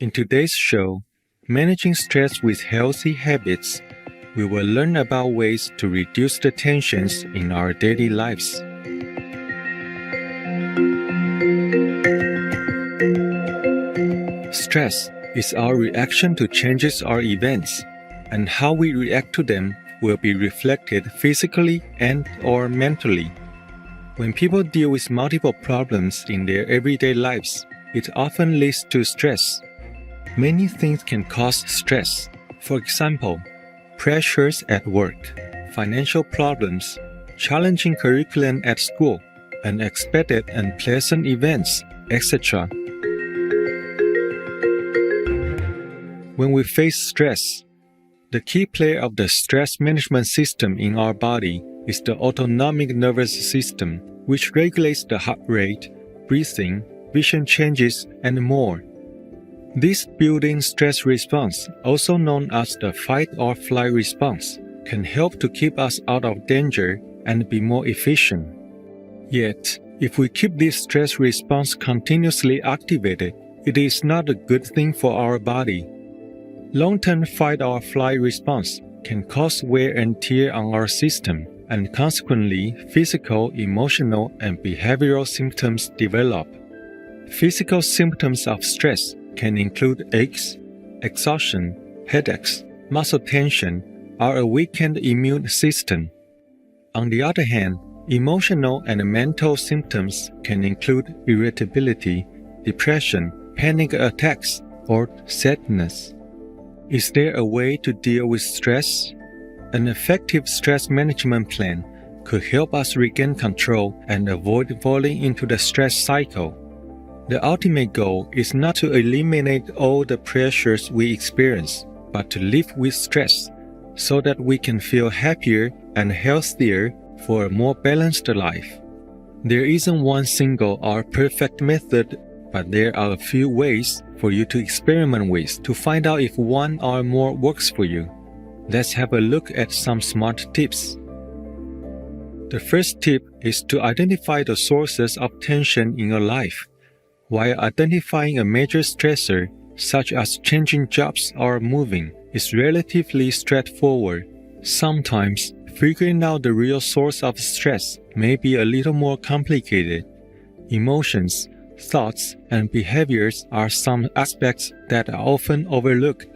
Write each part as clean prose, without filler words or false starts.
In today's show, Managing Stress with Healthy Habits, we will learn about ways to reduce the tensions in our daily lives. Stress is our reaction to changes or events, and how we react to them will be reflected physically and/or mentally. When people deal with multiple problems in their everyday lives, it often leads to stress. Many things can cause stress. For example, pressures at work, financial problems, challenging curriculum at school, unexpected and unpleasant events, etc. When we face stress, the key player of the stress management system in our body is the autonomic nervous system, which regulates the heart rate, breathing, vision changes, and more. This built-in stress response, also known as the fight-or-flight response, can help to keep us out of danger and be more efficient. Yet, if we keep this stress response continuously activated, it is not a good thing for our body. Long-term fight-or-flight response can cause wear and tear on our system, and consequently, physical, emotional, and behavioral symptoms develop. Physical symptoms of stress can include aches, exhaustion, headaches, muscle tension, or a weakened immune system. On the other hand, emotional and mental symptoms can include irritability, depression, panic attacks, or sadness. Is there a way to deal with stress? An effective stress management plan could help us regain control and avoid falling into the stress cycle. The ultimate goal is not to eliminate all the pressures we experience, but to live with stress so that we can feel happier and healthier for a more balanced life. There isn't one single or perfect method, but there are a few ways for you to experiment with to find out if one or more works for you. Let's have a look at some smart tips. The first tip is to identify the sources of tension in your life. While identifying a major stressor, such as changing jobs or moving, is relatively straightforward, sometimes figuring out the real source of stress may be a little more complicated. Emotions, thoughts, and behaviors are some aspects that are often overlooked.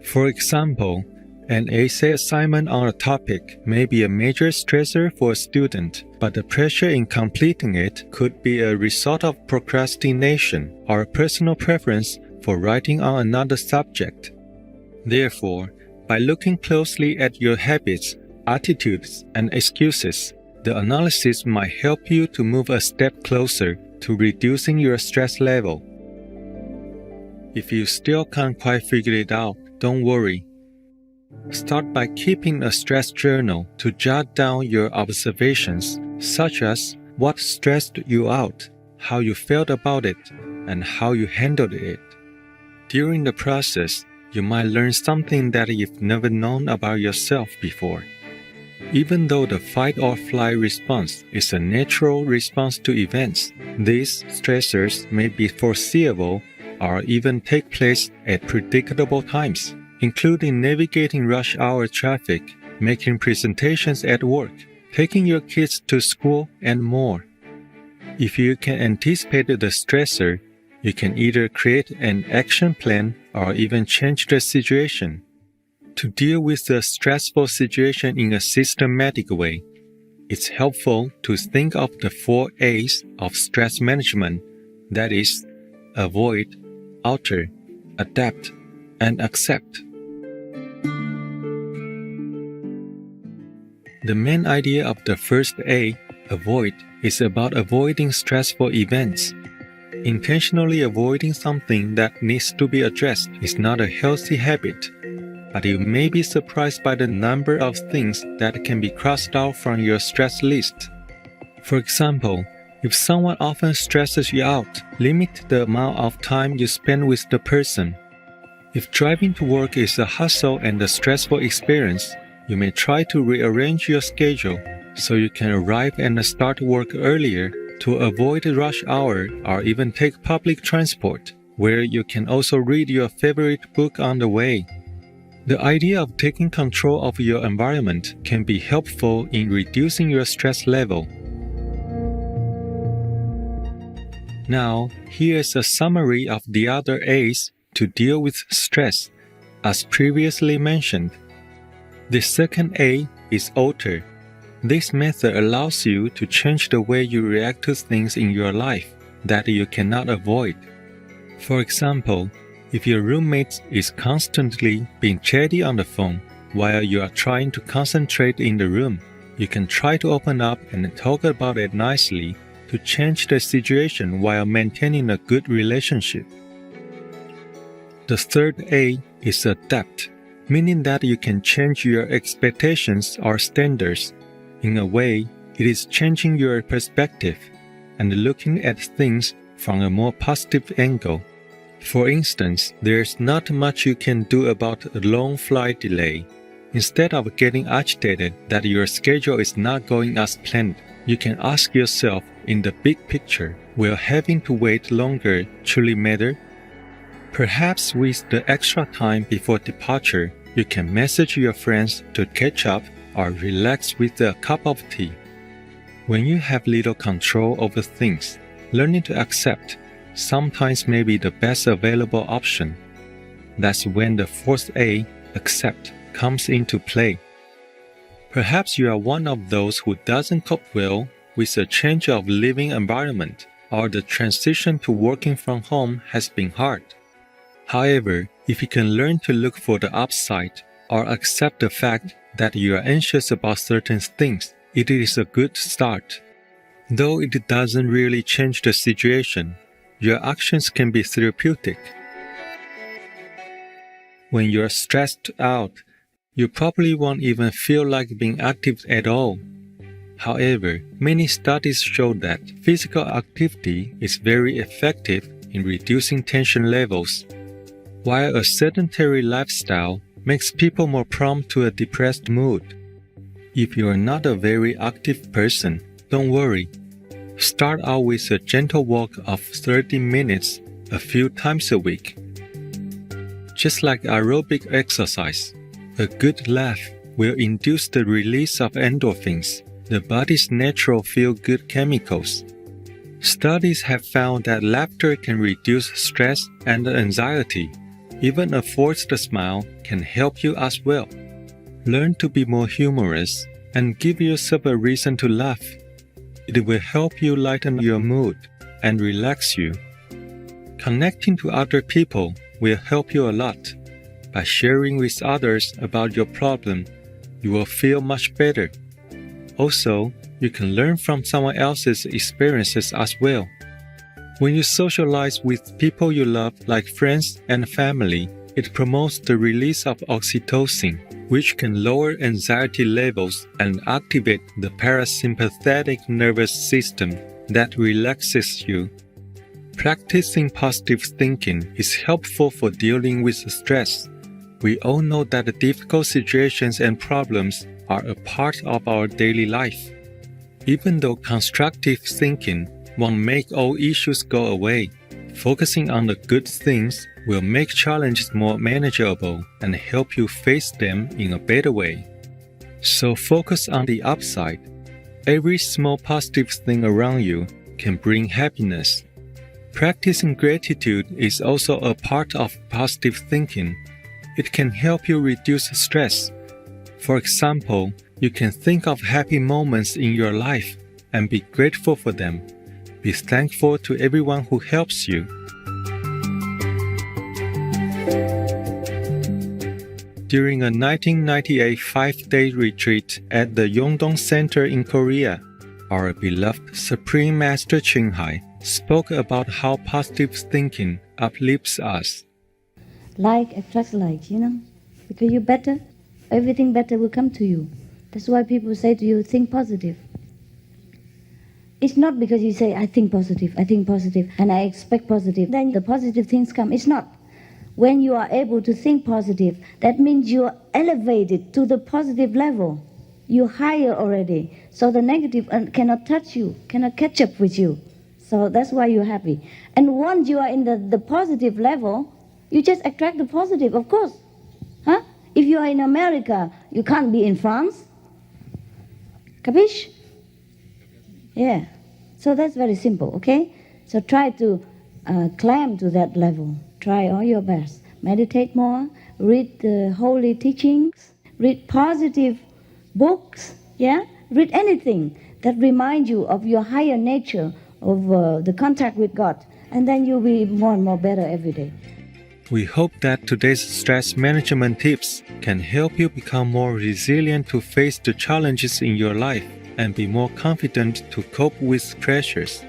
For example, an essay assignment on a topic may be a major stressor for a student, but the pressure in completing it could be a result of procrastination or a personal preference for writing on another subject. Therefore, by looking closely at your habits, attitudes, and excuses, the analysis might help you to move a step closer to reducing your stress level. If you still can't quite figure it out, don't worry. Start by keeping a stress journal to jot down your observations, such as what stressed you out, how you felt about it, and how you handled it. During the process, you might learn something that you've never known about yourself before. Even though the fight-or-flight response is a natural response to events, these stressors may be foreseeable or even take place at predictable times, including navigating rush hour traffic, making presentations at work, taking your kids to school, and more. If you can anticipate the stressor, you can either create an action plan or even change the situation. To deal with the stressful situation in a systematic way, it's helpful to think of the 4 A's of stress management, that is, avoid, alter, adapt, and accept. The main idea of the first A, avoid, is about avoiding stressful events. Intentionally avoiding something that needs to be addressed is not a healthy habit, but you may be surprised by the number of things that can be crossed out from your stress list. For example, if someone often stresses you out, limit the amount of time you spend with the person. If driving to work is a hassle and a stressful experience, you may try to rearrange your schedule so you can arrive and start work earlier to avoid rush hour or even take public transport. where you can also read your favorite book on the way. The idea of taking control of your environment can be helpful in reducing your stress level. Now, here's a summary of the other A's to deal with stress, as previously mentioned. The second A is alter. This method allows you to change the way you react to things in your life that you cannot avoid. For example, if your roommate is constantly being chatty on the phone while you are trying to concentrate in the room, you can try to open up and talk about it nicely to change the situation while maintaining a good relationship. The third A is adapt, meaning that you can change your expectations or standards. In a way, it is changing your perspective and looking at things from a more positive angle. For instance, there's not much you can do about a long flight delay. Instead of getting agitated that your schedule is not going as planned, you can ask yourself, in the big picture, will having to wait longer truly matter? Perhaps with the extra time before departure, you can message your friends to catch up or relax with a cup of tea. When you have little control over things, learning to accept sometimes may be the best available option. That's when the fourth A, accept, comes into play. Perhaps you are one of those who doesn't cope well with a change of living environment, or the transition to working from home has been hard. However, if you can learn to look for the upside or accept the fact that you are anxious about certain things, it is a good start. Though it doesn't really change the situation, your actions can be therapeutic. When you're stressed out, you probably won't even feel like being active at all. However, many studies show that physical activity is very effective in reducing tension levels, while a sedentary lifestyle makes people more prone to a depressed mood. If you are not a very active person, don't worry. Start out with a gentle walk of 30 minutes a few times a week. Just like aerobic exercise, a good laugh will induce the release of endorphins, the body's natural feel-good chemicals. Studies have found that laughter can reduce stress and anxiety. Even a forced smile can help you as well. Learn to be more humorous and give yourself a reason to laugh. It will help you lighten your mood and relax you. Connecting to other people will help you a lot. By sharing with others about your problem, you will feel much better. Also, you can learn from someone else's experiences as well. When you socialize with people you love, like friends and family, it promotes the release of oxytocin, which can lower anxiety levels and activate the parasympathetic nervous system that relaxes you. Practicing positive thinking is helpful for dealing with stress. We all know that difficult situations and problems are a part of our daily life. Even though constructive thinking won't make all issues go away, focusing on the good things will make challenges more manageable and help you face them in a better way. So focus on the upside. Every small positive thing around you can bring happiness. Practicing gratitude is also a part of positive thinking. It can help you reduce stress. For example, you can think of happy moments in your life and be grateful for them. Be thankful to everyone who helps you. During a 1998 5-day retreat at the Yongdong Center in Korea, our beloved Supreme Master Thanh Hải spoke about how positive thinking uplifts us. Like attracts like, because you're better, everything better will come to you. That's why people say to you, think positive. It's not because you say, I think positive, and I expect positive, then the positive things come. It's not. When you are able to think positive, that means you are elevated to the positive level. You're higher already. So the negative cannot touch you, cannot catch up with you. So that's why you're happy. And once you are in the positive level, you just attract the positive, of course. Huh? If you are in America, you can't be in France. Capiche? Yeah. So that's very simple, okay? So try to climb to that level. Try all your best. Meditate more, read the holy teachings, read positive books, yeah? Read anything that reminds you of your higher nature, of the contact with God. And then you'll be more and more better every day. We hope that today's stress management tips can help you become more resilient to face the challenges in your life and be more confident to cope with pressures.